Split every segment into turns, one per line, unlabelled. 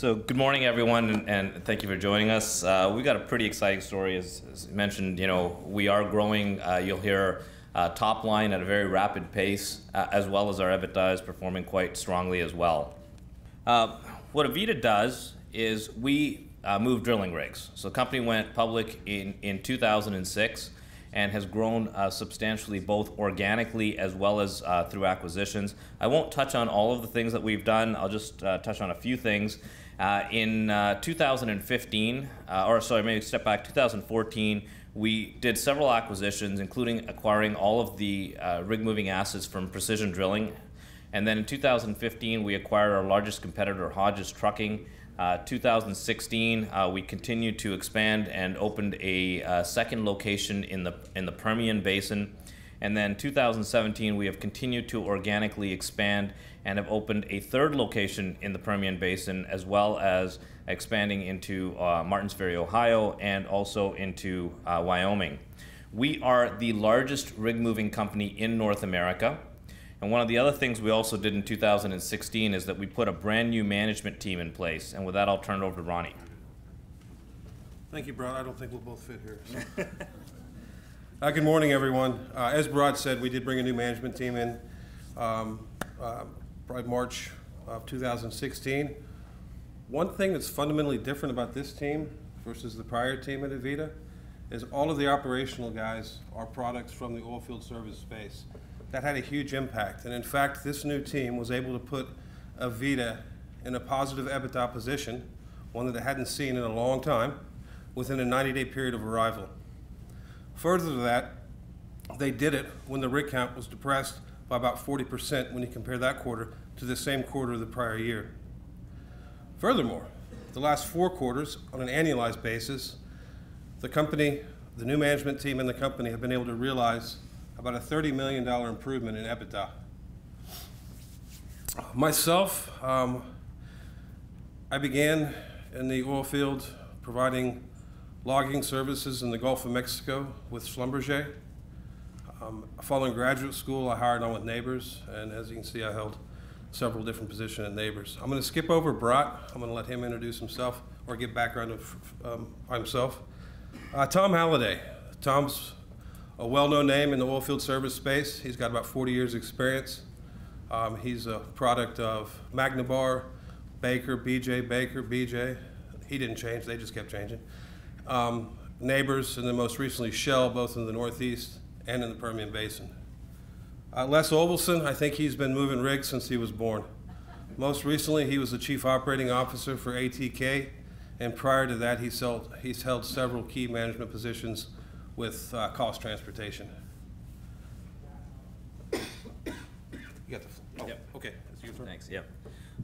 So good morning, everyone, and thank you for joining us. We got a pretty exciting story, as mentioned. You know, we are growing. You'll hear top line at a very rapid pace, as well as our EBITDA is performing quite strongly as well. What Aveda does is we move drilling rigs. So the company went public in 2006 and has grown substantially, both organically as well as through acquisitions. I won't touch on all of the things that we've done. I'll just touch on a few things. In 2015, or sorry, maybe step back, 2014, we did several acquisitions, including acquiring all of the rig moving assets from Precision Drilling. And then in 2015, we acquired our largest competitor, Hodges Trucking. 2016, we continued to expand and opened a second location in the Permian Basin. And then 2017, we have continued to organically expand and have opened a third location in the Permian Basin, as well as expanding into Martins Ferry, Ohio, and also into Wyoming. We are the largest rig moving company in North America. And one of the other things we also did in 2016 is that we put a brand new management team in place. And with that, I'll turn it over to Ronnie.
Thank you, Brad. I don't think we'll both fit here. So. Good morning, everyone. As Brad said, we did bring a new management team in probably March of 2016. One thing that's fundamentally different about this team versus the prior team at Aveda is all of the operational guys are products from the oilfield service space. That had a huge impact, and in fact, this new team was able to put Aveda in a positive EBITDA position, one that it hadn't seen in a long time, within a 90-day period of arrival. Further to that, they did it when the rig count was depressed by about 40% when you compare that quarter to the same quarter of the prior year. Furthermore, the last 4 quarters, on an annualized basis, the company, the new management team and the company have been able to realize about a $30 million improvement in EBITDA. Myself, I began in the oil field providing logging services in the Gulf of Mexico with Schlumberger. Following graduate school, I hired on with Neighbors, and as you can see, I held several different positions at Neighbors. I'm going to skip over Brat. I'm going to let him introduce himself or give background of himself. Tom Halliday. Tom's a well-known name in the oilfield service space. He's got about 40 years experience. He's a product of Magnabar, Baker, BJ. He didn't change, they just kept changing. Neighbors, and then most recently Shell, both in the Northeast and in the Permian Basin. Les Olvelson, I think he's been moving rigs since he was born. Most recently, he was the Chief Operating Officer for ATK, and prior to that, he's held several key management positions with cost transportation. You got the floor. Oh, yep. Okay, that's your turn.
Thanks, yep.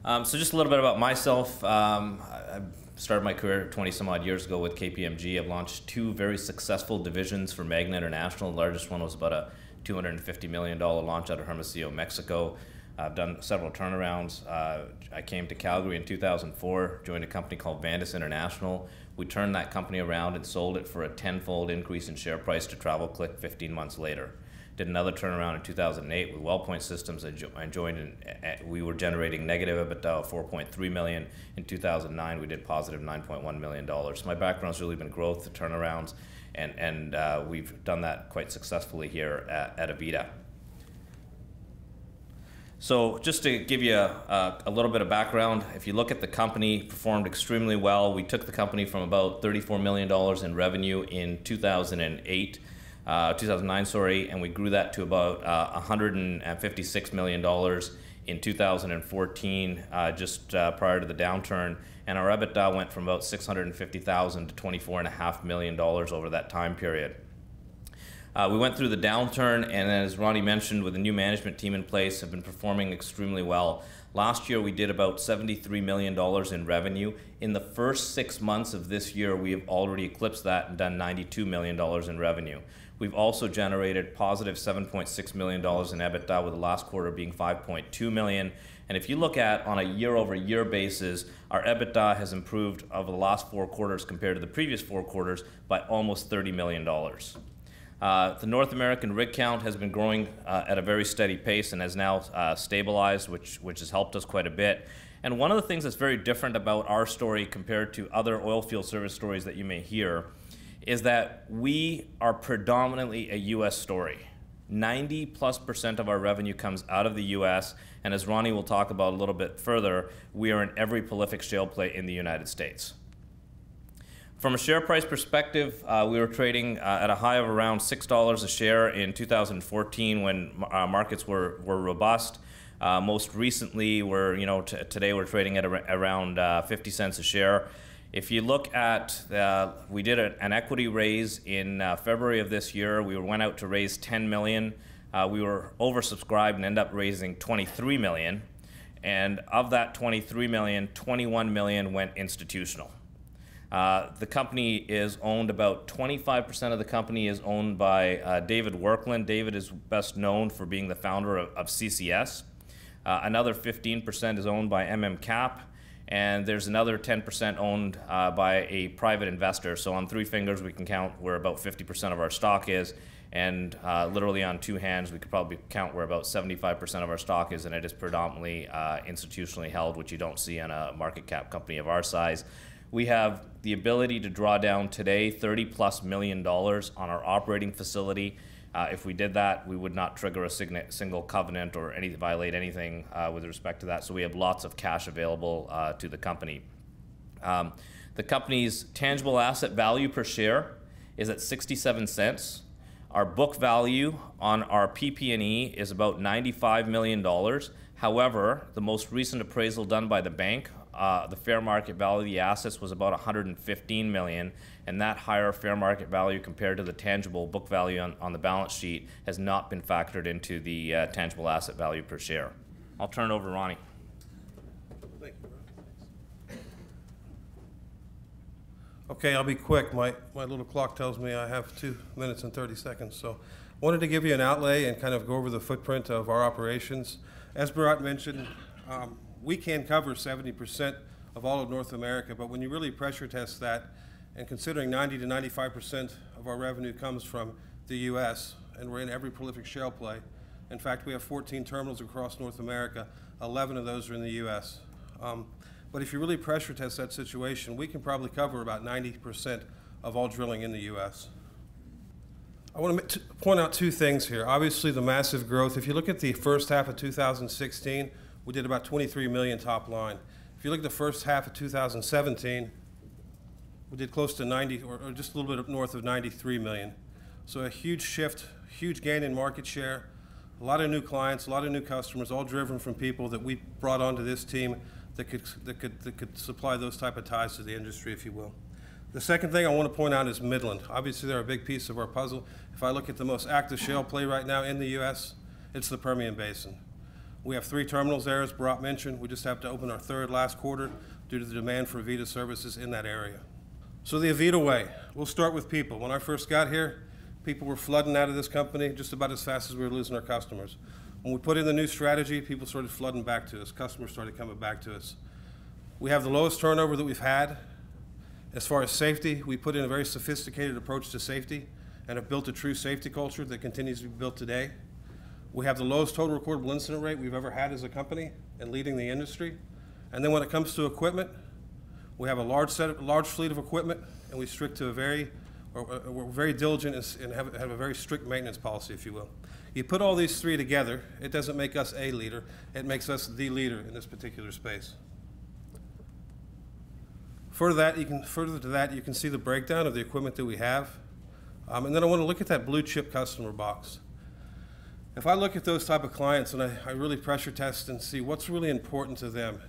So just a little bit about myself. I started my career 20 some odd years ago with KPMG. I've launched 2 very successful divisions for Magna International. The largest one was about a $250 million launch out of Hermosillo, Mexico. I've done several turnarounds. I came to Calgary in 2004, joined a company called Vandis International. We turned that company around and sold it for a 10-fold increase in share price to TravelClick 15 months later. Did another turnaround in 2008 with WellPoint Systems. I joined in, we were generating negative EBITDA of $4.3 million. In 2009, we did positive $9.1 million. So my background's really been growth, turnarounds, and we've done that quite successfully here at Aveda. So just to give you a little bit of background, if you look at the company, performed extremely well. We took the company from about $34 million in revenue in 2009, sorry, and we grew that to about $156 million in 2014, just prior to the downturn. And our EBITDA went from about $650,000 to $24.5 million over that time period. We went through the downturn, and as Ronnie mentioned, with the new management team in place, have been performing extremely well. Last year, we did about $73 million in revenue. In the first 6 months of this year, we have already eclipsed that and done $92 million in revenue. We've also generated positive $7.6 million in EBITDA, with the last quarter being $5.2 million. And if you look at on a year-over-year basis, our EBITDA has improved over the last 4 quarters compared to the previous 4 quarters by almost $30 million. The North American rig count has been growing at a very steady pace and has now stabilized, which has helped us quite a bit. And one of the things that's very different about our story compared to other oilfield service stories that you may hear is that we are predominantly a U.S. story. 90+% of our revenue comes out of the U.S., and as Ronnie will talk about a little bit further, we are in every prolific shale play in the United States. From a share price perspective, we were trading at a high of around $6 a share in 2014 when markets were robust. Most recently, today we're trading at around 50 cents a share. If you look at, we did an equity raise in February of this year. We went out to raise 10 million. We were oversubscribed and ended up raising 23 million. And of that 23 million, 21 million went institutional. The company is owned, about 25% of the company is owned by David Workland. David is best known for being the founder of CCS. Another 15% is owned by Cap, and there's another 10% owned by a private investor. So on three fingers we can count where about 50% of our stock is, and literally on two hands we could probably count where about 75% of our stock is, and it is predominantly institutionally held, which you don't see on a market cap company of our size. We have the ability to draw down today $30+ million on our operating facility. If we did that, we would not trigger a single covenant or violate anything with respect to that. So we have lots of cash available to the company. The company's tangible asset value per share is at 67 cents. Our book value on our PP&E is about $95 million. However, the most recent appraisal done by the bank, the fair market value of the assets was about $115 million, and that higher fair market value compared to the tangible book value on the balance sheet has not been factored into the tangible asset value per share. I'll turn it over to Ronnie.
Thank you. Okay, I'll be quick. My little clock tells me I have 2 minutes and 30 seconds. So I wanted to give you an outlay and kind of go over the footprint of our operations. As Bharat mentioned, we can cover 70% of all of North America, but when you really pressure test that, and considering 90 to 95% of our revenue comes from the U.S., and we're in every prolific shale play. In fact, we have 14 terminals across North America. 11 of those are in the U.S. But if you really pressure test that situation, we can probably cover about 90% of all drilling in the U.S. I want to point out two things here. Obviously, the massive growth. If you look at the first half of 2016, we did about 23 million top line. If you look at the first half of 2017, we did close to 90, or just a little bit north of 93 million. So a huge shift, huge gain in market share, a lot of new clients, a lot of new customers, all driven from people that we brought onto this team that could supply those type of ties to the industry, if you will. The second thing I want to point out is Midland. Obviously, they're a big piece of our puzzle. If I look at the most active shale play right now in the U.S., it's the Permian Basin. We have 3 terminals there, as Bharat mentioned. We just have to open our 3rd last quarter due to the demand for Aveda services in that area. So the Aveda way, we'll start with people. When I first got here, people were flooding out of this company just about as fast as we were losing our customers. When we put in the new strategy, people started flooding back to us. Customers started coming back to us. We have the lowest turnover that we've had. As far as safety, we put in a very sophisticated approach to safety and have built a true safety culture that continues to be built today. We have the lowest total recordable incident rate we've ever had as a company and leading the industry. And then when it comes to equipment, we have a large fleet of equipment, and we stick to we're very diligent and have a very strict maintenance policy, if you will. You put all these 3 together, it doesn't make us a leader, it makes us the leader in this particular space. Further to that, you can see the breakdown of the equipment that we have. And then I want to look at that blue chip customer box. If I look at those type of clients and I really pressure test and see what's really important to them,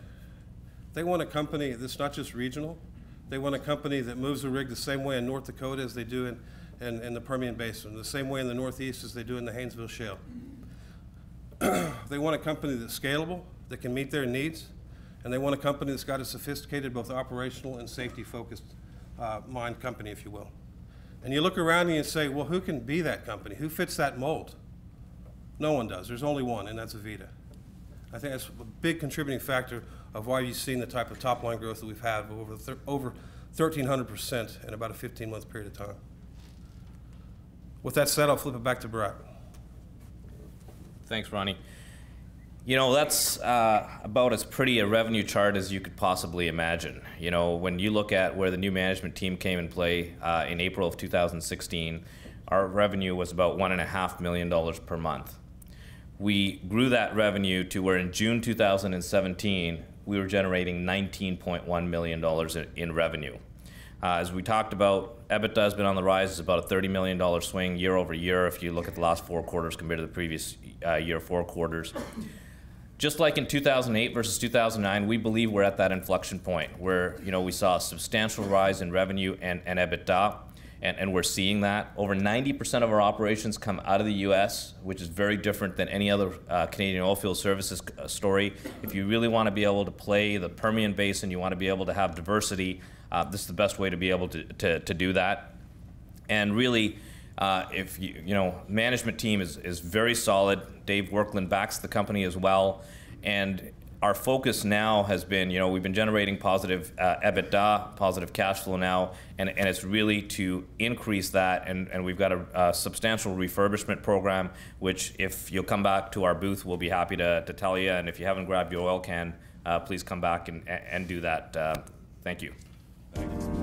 they want a company that's not just regional. They want a company that moves a rig the same way in North Dakota as they do in the Permian Basin, the same way in the Northeast as they do in the Haynesville Shale. They want a company that's scalable, that can meet their needs, and they want a company that's got a sophisticated, both operational and safety-focused mind company, if you will. And you look around and you say, well, who can be that company? Who fits that mold? No one does. There's only one, and that's Aveda. I think that's a big contributing factor of why you've seen the type of top-line growth that we've had of over 1,300% in about a 15-month period of time. With that said, I'll flip it back to Brett.
Thanks, Ronnie. You know, that's about as pretty a revenue chart as you could possibly imagine. You know, when you look at where the new management team came in play in April of 2016, our revenue was about $1.5 million per month. We grew that revenue to where in June 2017, we were generating $19.1 million in revenue. As we talked about, EBITDA has been on the rise. It's about a $30 million swing year over year if you look at the last 4 quarters compared to the previous year 4 quarters. Just like in 2008 versus 2009, we believe we're at that inflection point where, you know, we saw a substantial rise in revenue and EBITDA, and we're seeing that. Over 90% of our operations come out of the U.S., which is very different than any other Canadian oilfield services story. If you really want to be able to play the Permian Basin, you want to be able to have diversity, this is the best way to be able to do that. And really, if you know, management team is very solid. Dave Workland backs the company as well, and our focus now has been, you know, we've been generating positive EBITDA, positive cash flow now, and it's really to increase that, and we've got a substantial refurbishment program, which if you'll come back to our booth, we'll be happy to tell you, and if you haven't grabbed your oil can, please come back and do that. Thank you.
Thank you.